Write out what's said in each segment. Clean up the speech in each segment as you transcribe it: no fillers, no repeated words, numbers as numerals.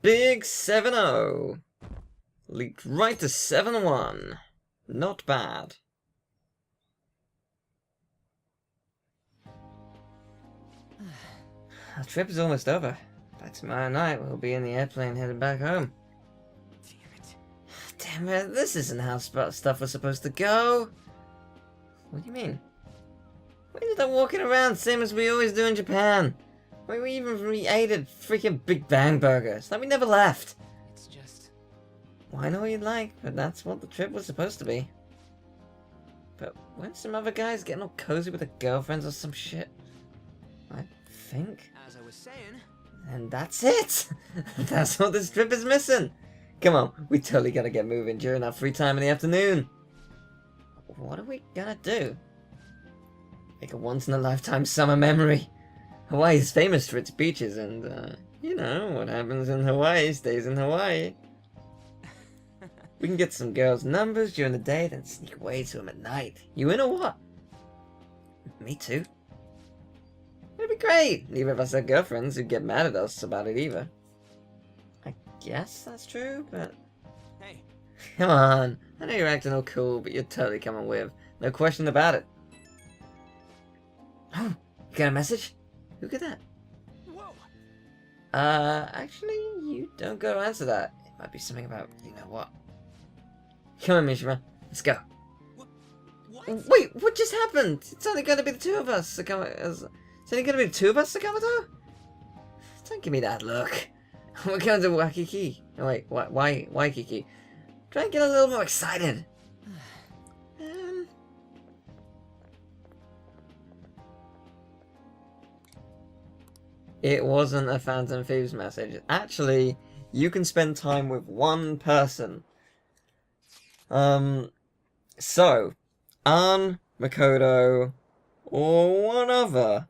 Big 7-0. Leaked right to 7-1. Not bad. Our trip is almost over. By tomorrow night, we'll be in the airplane headed back home. Damn it, this isn't how stuff was supposed to go. What do you mean? We ended up walking around same as we always do in Japan. We even ate at freaking Big Bang Burgers. Like we never left. It's just... Well, I know what you like, but that's what the trip was supposed to be. But weren't some other guys getting all cozy with their girlfriends or some shit? I think. As I was saying... And that's it! That's what this trip is missing! Come on, we totally gotta get moving during our free time in the afternoon. What are we gonna do? Make a once-in-a-lifetime summer memory. Hawaii is famous for its beaches and, you know, what happens in Hawaii stays in Hawaii. We can get some girls' numbers during the day, then sneak away to them at night. You in or what? Me too. It'd be great! Neither of us have girlfriends who'd get mad at us about it either. I guess that's true, but... Hey. Come on, I know you're acting all cool, but you're totally coming with. No question about it. Oh, you got a message? Who got that? Whoa! Actually, you don't go to answer that. It might be something about, you know what. Come on, Mishima. Let's go. What? Wait, what just happened? It's only gonna be the two of us, It's only gonna be the two of us, Sakamoto? Don't give me that look. We're going to Waikiki. Oh, wait, why Waikiki? Try and get a little more excited. It wasn't a Phantom Thieves message. Actually, you can spend time with one person. So, Ann, Makoto, or one other.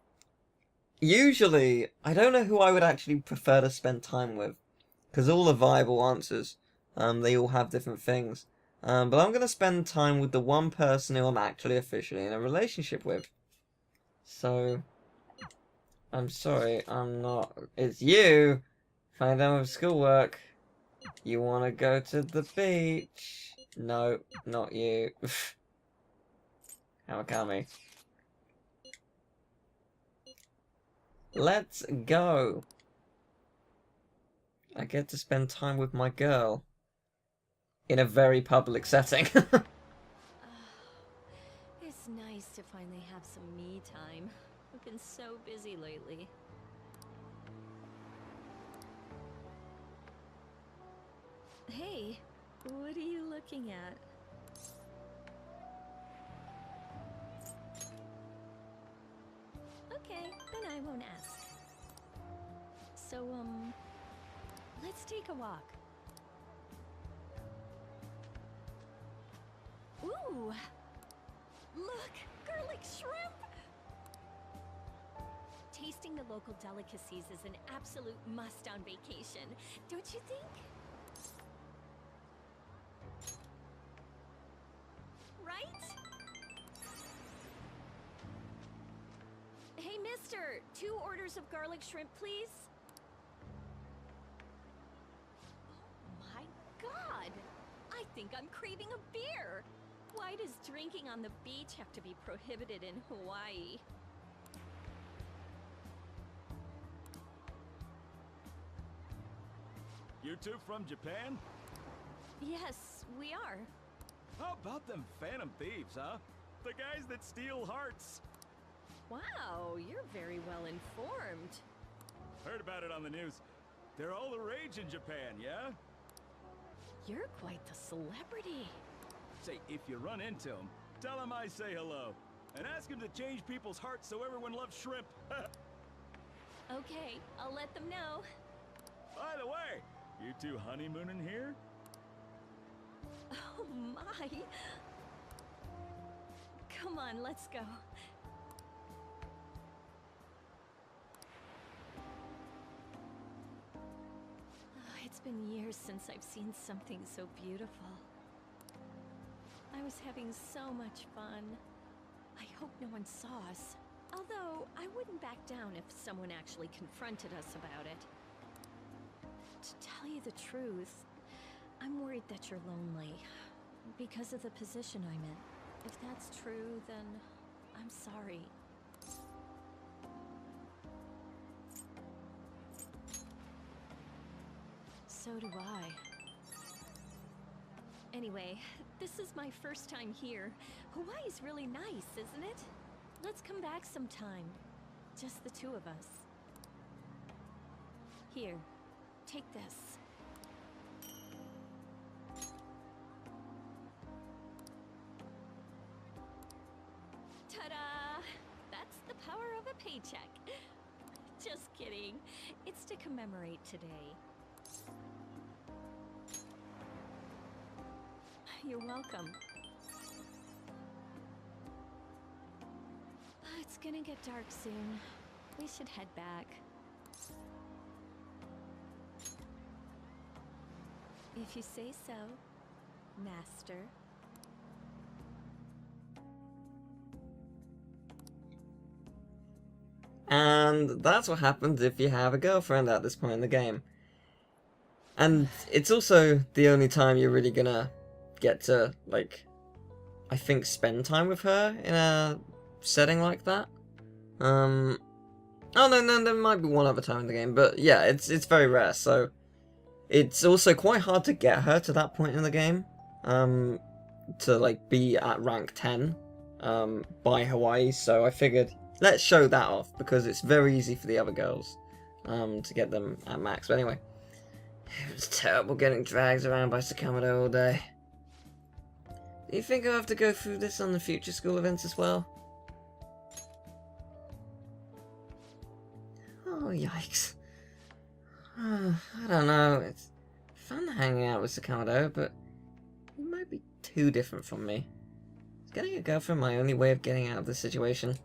Usually, I don't know who I would actually prefer to spend time with, because all the viable answers, they all have different things. But I'm going to spend time with the one person who I'm actually officially in a relationship with. So, I'm sorry, I'm not. It's you! If I'm done with schoolwork, you want to go to the beach? No, not you. Kawakami. Let's go. I get to spend time with my girl. In a very public setting. It's nice to finally have some me time. I've been so busy lately. Hey, what are you looking at? Okay, then I won't ask. So, let's take a walk. Ooh! Look! Garlic shrimp! Tasting the local delicacies is an absolute must on vacation, don't you think? Right? Hey, mister! 2 orders of garlic shrimp, please? Oh my god! I think I'm craving a beer! Why does drinking on the beach have to be prohibited in Hawaii? You two from Japan? Yes, we are. How about them Phantom Thieves, huh? The guys that steal hearts. Wow, you're very well informed. Heard about it on the news. They're all the rage in Japan, yeah? You're quite the celebrity. Say, if you run into them, tell them I say hello. And ask them to change people's hearts so everyone loves shrimp. Okay, I'll let them know. By the way, you two honeymooning here? Oh my! Come on, let's go. It's been years since I've seen something so beautiful. I was having so much fun. I hope no one saw us. Although, I wouldn't back down if someone actually confronted us about it. To you the truth, I'm worried that you're lonely. Because of the position I'm in. If that's true, then I'm sorry. So do I. Anyway, this is my first time here. Hawaii's really nice, isn't it? Let's come back sometime. Just the two of us. Here, take this. Ta-da! That's the power of a paycheck. Just kidding. It's to commemorate today. You're welcome. It's gonna get dark soon. We should head back. If you say so, Master. And that's what happens if you have a girlfriend at this point in the game. And it's also the only time you're really gonna get to, like, I think spend time with her in a setting like that. Oh no, there might be one other time in the game, but yeah, it's very rare, so it's also quite hard to get her to that point in the game. To like be at rank 10 by Hawaii, so I figured let's show that off because it's very easy for the other girls to get them at max. But anyway, it was terrible getting dragged around by Sakamoto all day. Do you think I'll have to go through this on the future school events as well? Oh, yikes. I don't know, it's fun hanging out with Sakamoto, but he might be too different from me. Is getting a girlfriend my only way of getting out of this situation?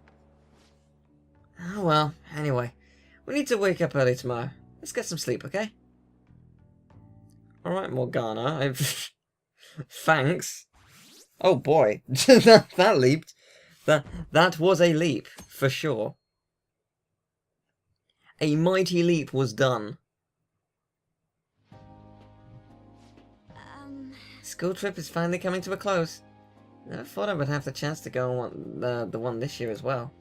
Oh well, anyway, we need to wake up early tomorrow. Let's get some sleep, okay? Alright, Morgana, thanks. Oh boy, that leaped. That was a leap, for sure. A mighty leap was done. School trip is finally coming to a close. Never thought I would have the chance to go on the one this year as well.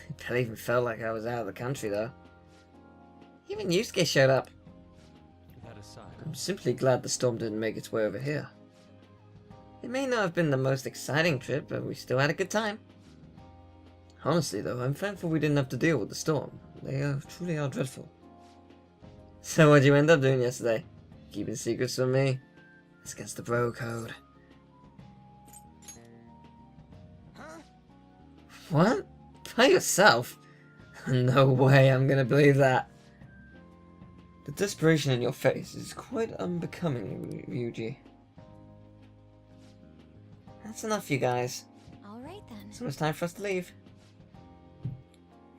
It even felt like I was out of the country though. Even Yusuke showed up. That aside, I'm simply glad the storm didn't make its way over here. It may not have been the most exciting trip, but we still had a good time. Honestly though, I'm thankful we didn't have to deal with the storm. They truly are dreadful. So what'd you end up doing yesterday? Keeping secrets from me? It's against the bro code. Huh? What? By yourself? No way I'm gonna believe that. The desperation in your face is quite unbecoming, Ryuji. That's enough, you guys. All right then. So it's time for us to leave.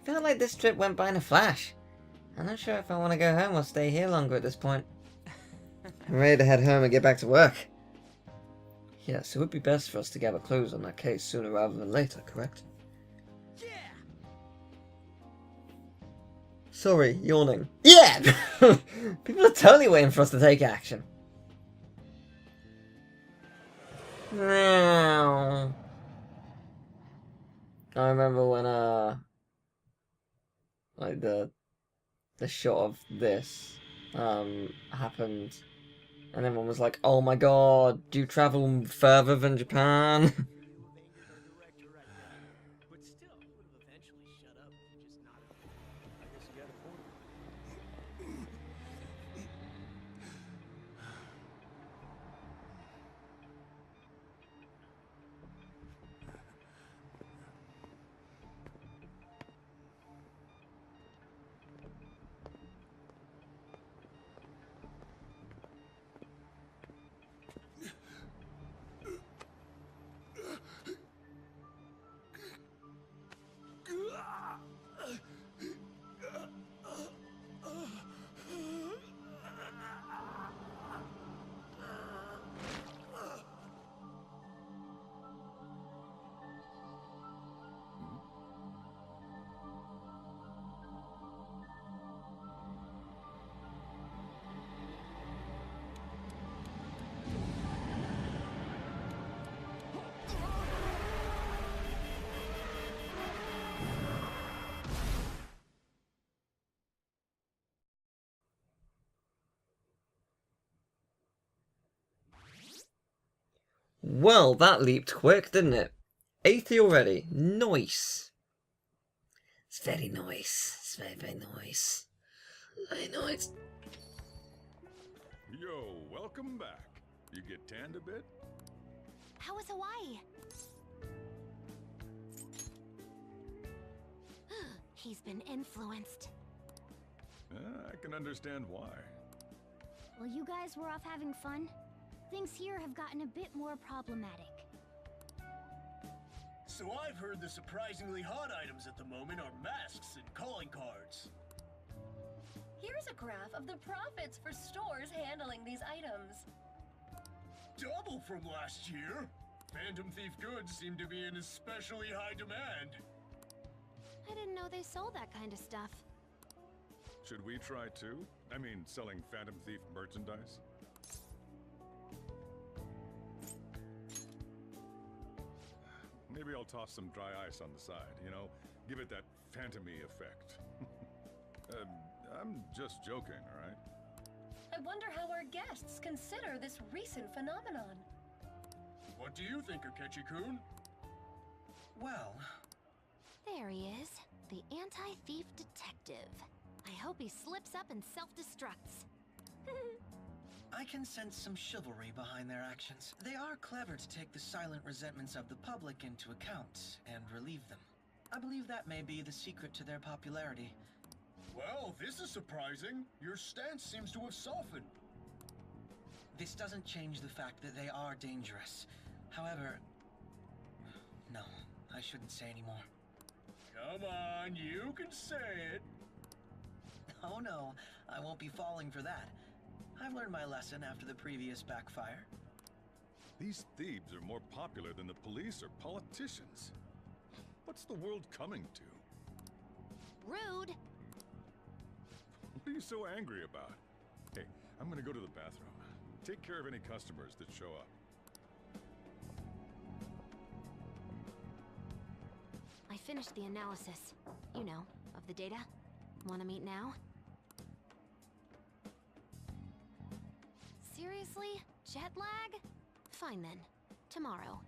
Felt like this trip went by in a flash. I'm not sure if I want to go home or stay here longer at this point. I'm ready to head home and get back to work. Yes, it would be best for us to gather clues on that case sooner rather than later, correct? Yeah. Sorry, yawning. Yeah! People are totally waiting for us to take action. Now, I remember when like the shot of this happened, and everyone was like, "Oh my god, do you travel further than Japan?" They got the director right there. But still, he would have eventually shut up and just not. I guess you got a point. Well, that leaped quick, didn't it? 80 already. Nice. It's very nice. It's very, very nice. Very nice. Yo, welcome back. You get tanned a bit? How was Hawaii? He's been influenced. I can understand why. While you guys were off having fun, things here have gotten a bit more problematic. So I've heard the surprisingly hot items at the moment are masks and calling cards. Here's a graph of the profits for stores handling these items. Double from last year. Phantom Thief goods seem to be in especially high demand. I didn't know they sold that kind of stuff. Should we try too? I mean, selling Phantom Thief merchandise? Maybe I'll toss some dry ice on the side, you know? Give it that phantom-y effect. I'm just joking, alright? I wonder how our guests consider this recent phenomenon. What do you think, Akechi-kun? Well, There he is, the anti-thief detective. I hope he slips up and self-destructs. I can sense some chivalry behind their actions. They are clever to take the silent resentments of the public into account and relieve them. I believe that may be the secret to their popularity. Well, this is surprising. Your stance seems to have softened. This doesn't change the fact that they are dangerous. However, no, I shouldn't say anymore. Come on, you can say it. Oh no, I won't be falling for that. I've learned my lesson after the previous backfire. These thieves are more popular than the police or politicians. What's the world coming to? Rude! What are you so angry about? Hey, I'm gonna go to the bathroom. Take care of any customers that show up. I finished the analysis, you know, of the data. Wanna meet now? Seriously? Jet lag? Fine then. Tomorrow.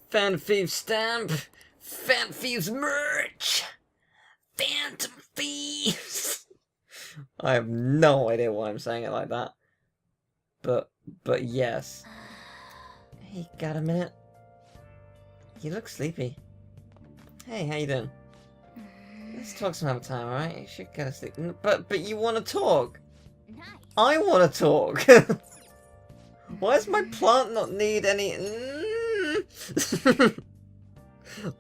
Phantom Thieves stamp! Phantom Thieves merch! Phantom Thieves! I have no idea why I'm saying it like that. But yes. Hey, got a minute? You look sleepy. Hey, how you doing? Let's talk some other time, alright? You should go to sleep. But you want to talk? Nice! I want to talk! Why does my plant not need any...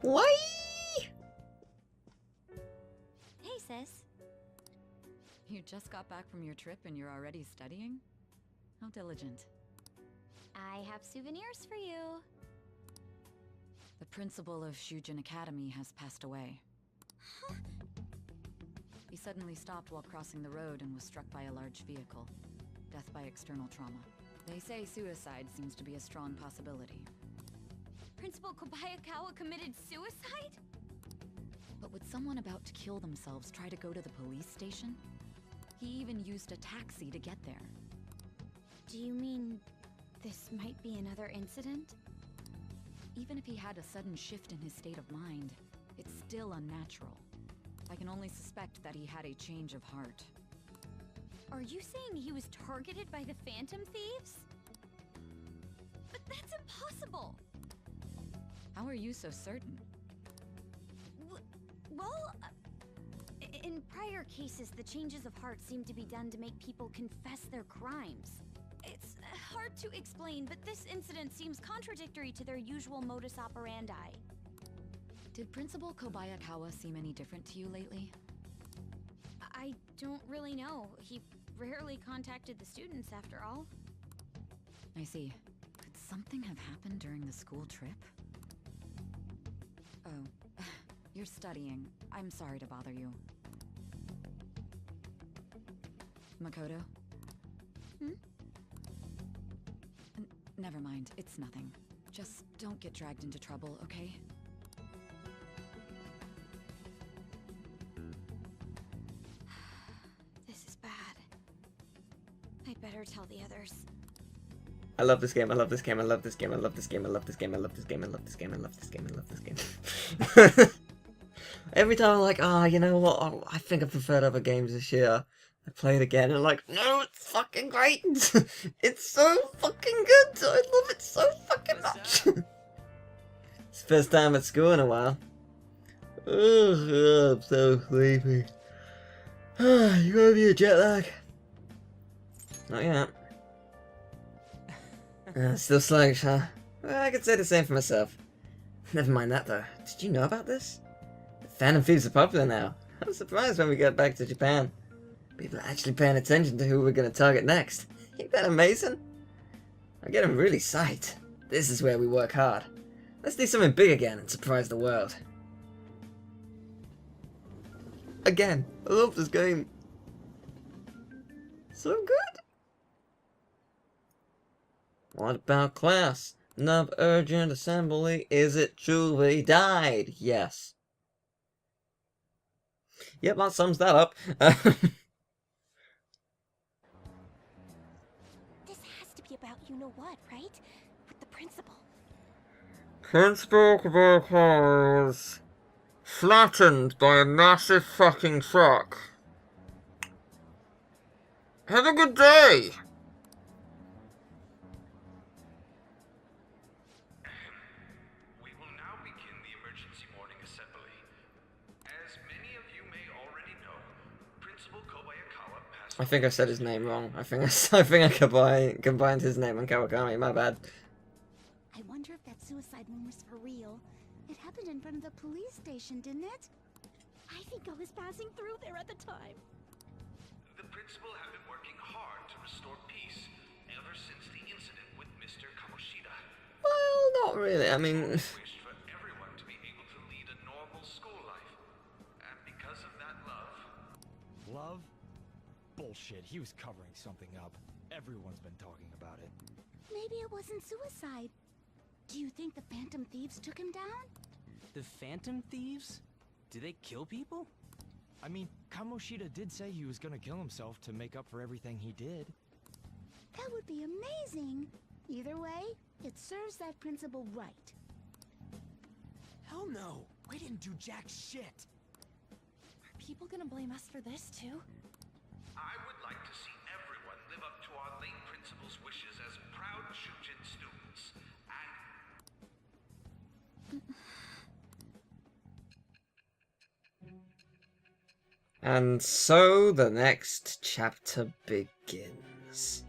Why? Hey, sis. You just got back from your trip and you're already studying? How diligent. I have souvenirs for you. The principal of Shujin Academy has passed away. Huh? He suddenly stopped while crossing the road and was struck by a large vehicle. Death by external trauma. They say suicide seems to be a strong possibility. Principal Kobayakawa committed suicide? But would someone about to kill themselves try to go to the police station? He even used a taxi to get there. Do you mean this might be another incident? Even if he had a sudden shift in his state of mind, it's still unnatural. I can only suspect that he had a change of heart. Are you saying he was targeted by the Phantom Thieves? But that's impossible! How are you so certain? Well, in prior cases, the changes of heart seem to be done to make people confess their crimes. It's hard to explain, but this incident seems contradictory to their usual modus operandi. Did Principal Kobayakawa seem any different to you lately? I don't really know. He rarely contacted the students, after all. I see. Could something have happened during the school trip? Oh, you're studying. I'm sorry to bother you. Makoto? Never mind, it's nothing. Just don't get dragged into trouble, okay? better tell the others. I love this game, I love this game, I love this game, I love this game, I love this game, I love this game, I love this game, I love this game, I love this game. Every time I'm like, you know what, I think I preferred other games this year. I play it again and I'm like, no, it's fucking great! It's so fucking good! I love it so fucking much! It's the first time at school in a while. Oh, I'm so sleepy. You got me a jet lag? Not yet. Still sluggish, huh? Well, I could say the same for myself. Never mind that, though. Did you know about this? Phantom Thieves are popular now. I'm surprised when we get back to Japan. People are actually paying attention to who we're going to target next. Ain't that amazing? I'm getting really psyched. This is where we work hard. Let's do something big again and surprise the world. Again, I love this game. So good. What about class? Nub urgent assembly. Is it true we died? Yes. Yep, that sums that up. This has to be about you-know-what, right? With the principal. Principal was flattened by a massive fucking truck. Have a good day! We will now begin the emergency morning assembly. As many of you may already know, Principal Kobayakawa passed... I think I said his name wrong. I think I combined his name and Kawakami, my bad. I wonder if that suicide rumor's for real. It happened in front of the police station, didn't it? I think I was passing through there at the time. The principal had been working hard to restore peace ever since the incident with Mr. Kamoshida. Well, not really. I mean... Wished for everyone to be able to lead a normal school life. And because of that love... Love? Bullshit, he was covering something up. Everyone's been talking about it. Maybe it wasn't suicide. Do you think the Phantom Thieves took him down? The Phantom Thieves? Do they kill people? I mean, Kamoshida did say he was gonna kill himself to make up for everything he did. That would be amazing. Either way, it serves that principal right. Hell no! We didn't do jack shit! Are people gonna blame us for this too? I would like to see everyone live up to our late principal's wishes as proud Shujin students. And so the next chapter begins.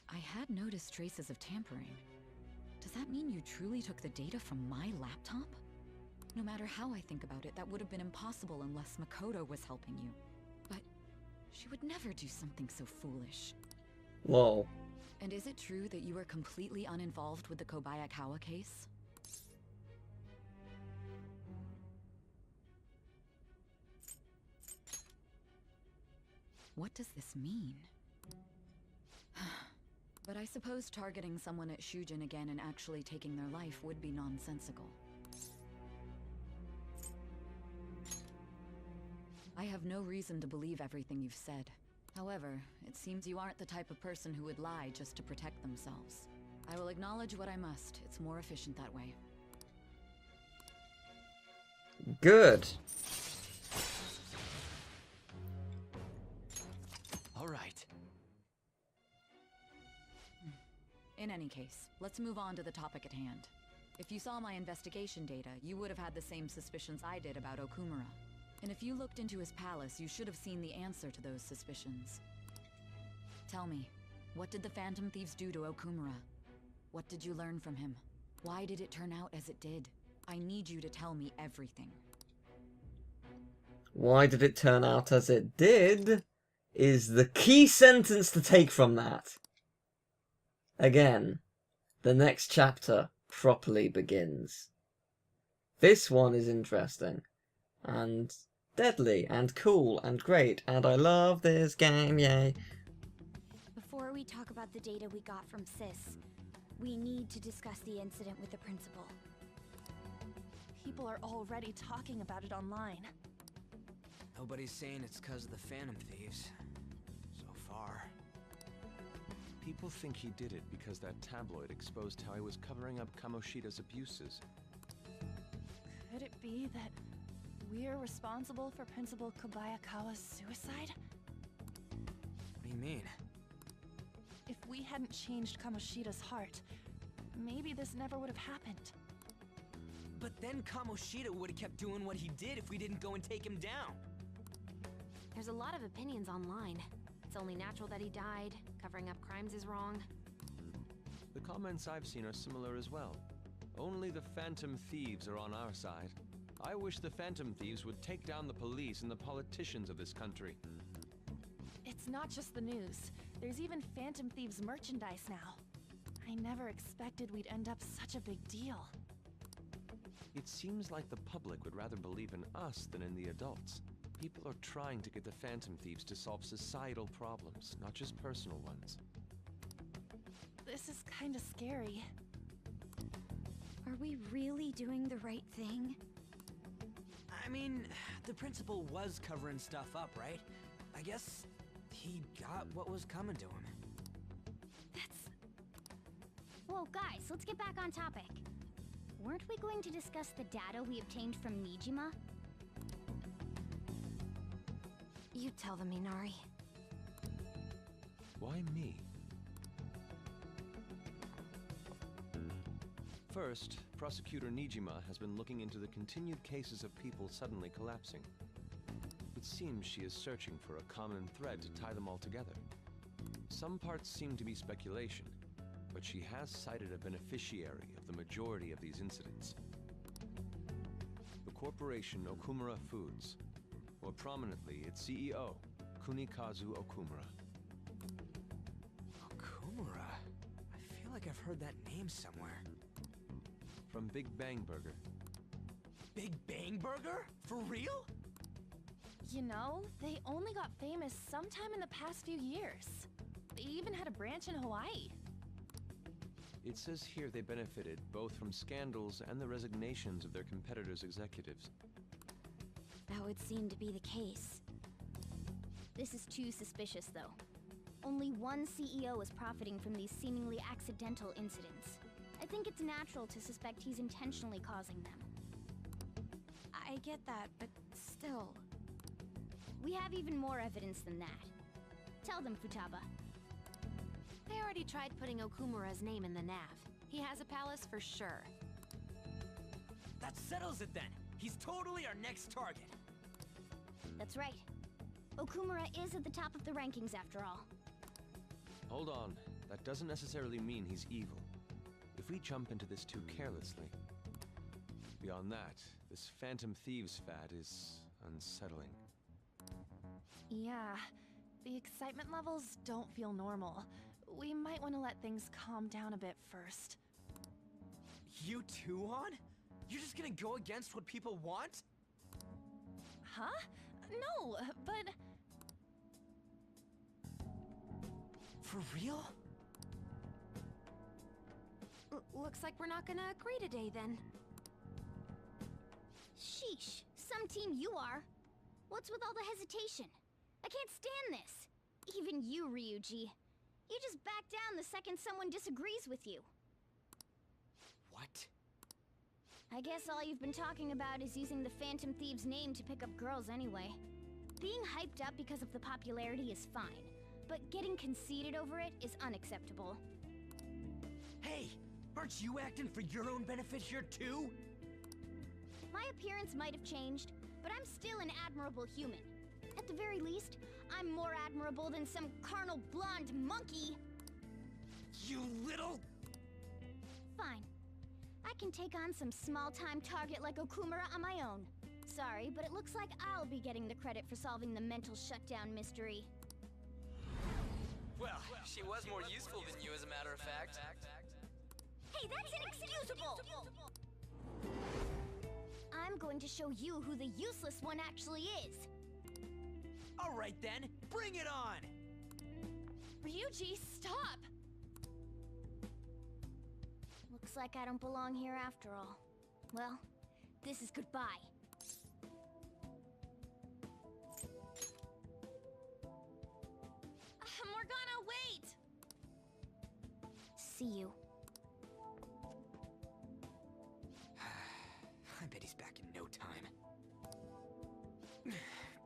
I had noticed traces of tampering. Does that mean you truly took the data from my laptop? No matter how I think about it, that would have been impossible unless Makoto was helping you. But she would never do something so foolish. Lol. And is it true that you were completely uninvolved with the Kobayakawa case? What does this mean? But I suppose targeting someone at Shujin again and actually taking their life would be nonsensical. I have no reason to believe everything you've said. However, it seems you aren't the type of person who would lie just to protect themselves. I will acknowledge what I must. It's more efficient that way. Good. All right. In any case, let's move on to the topic at hand. If you saw my investigation data, you would have had the same suspicions I did about Okumura. And if you looked into his palace, you should have seen the answer to those suspicions. Tell me, what did the Phantom Thieves do to Okumura? What did you learn from him? Why did it turn out as it did? I need you to tell me everything. Why did it turn out as it did? Is the key sentence to take from that. Again, the next chapter properly begins. This one is interesting. And deadly, and cool, and great, and I love this game, yay. Before we talk about the data we got from Sis, we need to discuss the incident with the principal. people are already talking about it online. Nobody's saying it's because of the Phantom Thieves. So far. People think he did it because that tabloid exposed how he was covering up Kamoshida's abuses. Could it be that we're responsible for Principal Kobayakawa's suicide? What do you mean? If we hadn't changed Kamoshida's heart, maybe this never would have happened. But then Kamoshida would have kept doing what he did if we didn't go and take him down. There's a lot of opinions online. It's only natural that he died. Covering up crimes is wrong. The comments I've seen are similar as well. Only the Phantom Thieves are on our side. I wish the Phantom Thieves would take down the police and the politicians of this country. It's not just the news. There's even Phantom Thieves merchandise now. I never expected we'd end up such a big deal. It seems like the public would rather believe in us than in the adults. People are trying to get the Phantom Thieves to solve societal problems, not just personal ones. This is kinda scary. Are we really doing the right thing? I mean, the principal was covering stuff up, right? I guess he got what was coming to him. Whoa, guys, let's get back on topic. Weren't we going to discuss the data we obtained from Nijima? You tell them, Minari. Why me? First, Prosecutor Nijima has been looking into the continued cases of people suddenly collapsing. It seems she is searching for a common thread to tie them all together. Some parts seem to be speculation, but she has cited a beneficiary of the majority of these incidents. The corporation Okumura Foods, more prominently its CEO, Kunikazu Okumura. Okumura? I feel like I've heard that name somewhere. From Big Bang Burger. Big Bang Burger? For real? You know, they only got famous sometime in the past few years. They even had a branch in Hawaii. It says here they benefited both from scandals and the resignations of their competitors' executives. That would seem to be the case. This is too suspicious, though. Only one CEO is profiting from these seemingly accidental incidents. I think it's natural to suspect he's intentionally causing them. I get that, but still... We have even more evidence than that. Tell them, Futaba. They already tried putting Okumura's name in the nav. He has a palace for sure. That settles it then! He's totally our next target! That's right. Okumura is at the top of the rankings after all. Hold on. That doesn't necessarily mean he's evil. If we jump into this too carelessly... Beyond that, this Phantom Thieves fad is unsettling. Yeah, the excitement levels don't feel normal. We might want to let things calm down a bit first. You too, On? You're just gonna go against what people want? Huh? No, but... For real? Looks like we're not gonna agree today, then. Sheesh, some team you are. What's with all the hesitation? I can't stand this. Even you, Ryuji. You just back down the second someone disagrees with you. What? I guess all you've been talking about is using the Phantom Thieves' name to pick up girls anyway. Being hyped up because of the popularity is fine, but getting conceited over it is unacceptable. Hey! Aren't you acting for your own benefit here too? My appearance might have changed, but I'm still an admirable human. At the very least, I'm more admirable than some carnal blonde monkey. You little... Fine. I can take on some small-time target like Okumura on my own. Sorry, but it looks like I'll be getting the credit for solving the mental shutdown mystery. Well, she was more useful than you, as a matter of fact. Hey, that's inexcusable! I'm going to show you who the useless one actually is. Alright then, bring it on! Ryuji, stop! Looks like I don't belong here after all. Well, This is goodbye. Morgana, wait! See you. I bet he's back in no time.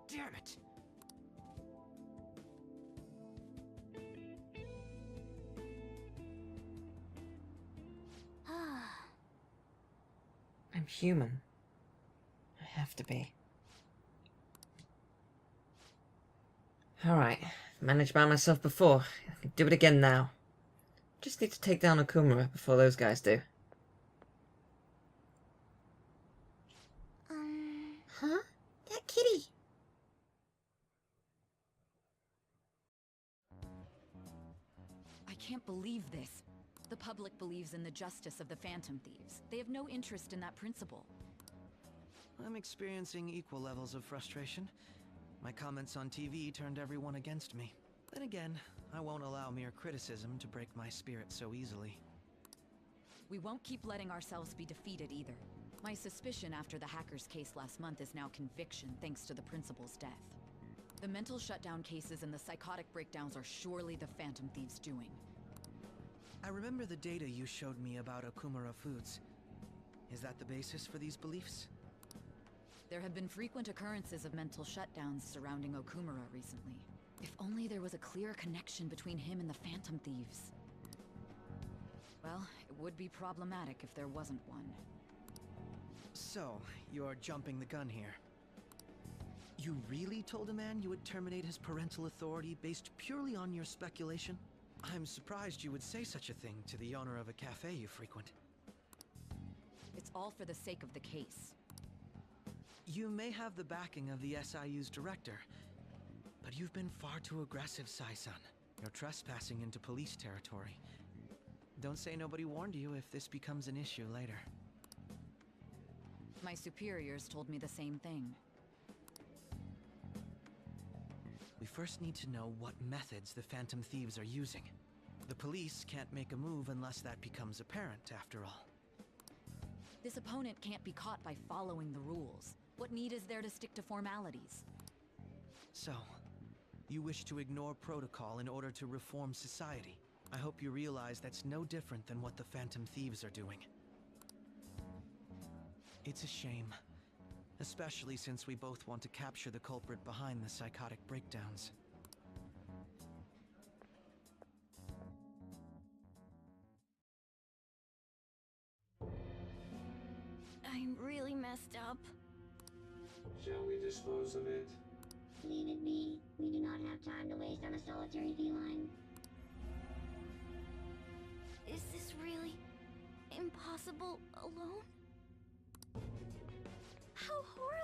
Damn it! I'm human. I have to be. Alright, managed by myself before. I can do it again now. Just need to take down Okumura before those guys do. Huh? That kitty! I can't believe this. The public believes in the justice of the Phantom Thieves. They have no interest in that principle. I'm experiencing equal levels of frustration. My comments on TV turned everyone against me. Then again, I won't allow mere criticism to break my spirit so easily. We won't keep letting ourselves be defeated either. My suspicion after the hacker's case last month is now conviction thanks to the principal's death. The mental shutdown cases and the psychotic breakdowns are surely the Phantom Thieves' doing. I remember the data you showed me about Okumura Foods. Is that the basis for these beliefs? There have been frequent occurrences of mental shutdowns surrounding Okumura recently. If only there was a clear connection between him and the Phantom Thieves. Well, it would be problematic if there wasn't one. So, you're jumping the gun here. You really told a man you would terminate his parental authority based purely on your speculation? I'm surprised you would say such a thing to the owner of a cafe you frequent. It's all for the sake of the case. You may have the backing of the SIU's director, but you've been far too aggressive, Sai-san. You're trespassing into police territory. Don't say nobody warned you if this becomes an issue later. My superiors told me the same thing. We first need to know what methods the Phantom Thieves are using. The police can't make a move unless that becomes apparent, after all. This opponent can't be caught by following the rules. What need is there to stick to formalities? So, you wish to ignore protocol in order to reform society. I hope you realize that's no different than what the Phantom Thieves are doing. It's a shame. Especially since we both want to capture the culprit behind the psychotic breakdowns. I'm really messed up. Shall we dispose of it? Leave it be. We do not have time to waste on a solitary feline. Is this really impossible alone? How horrible!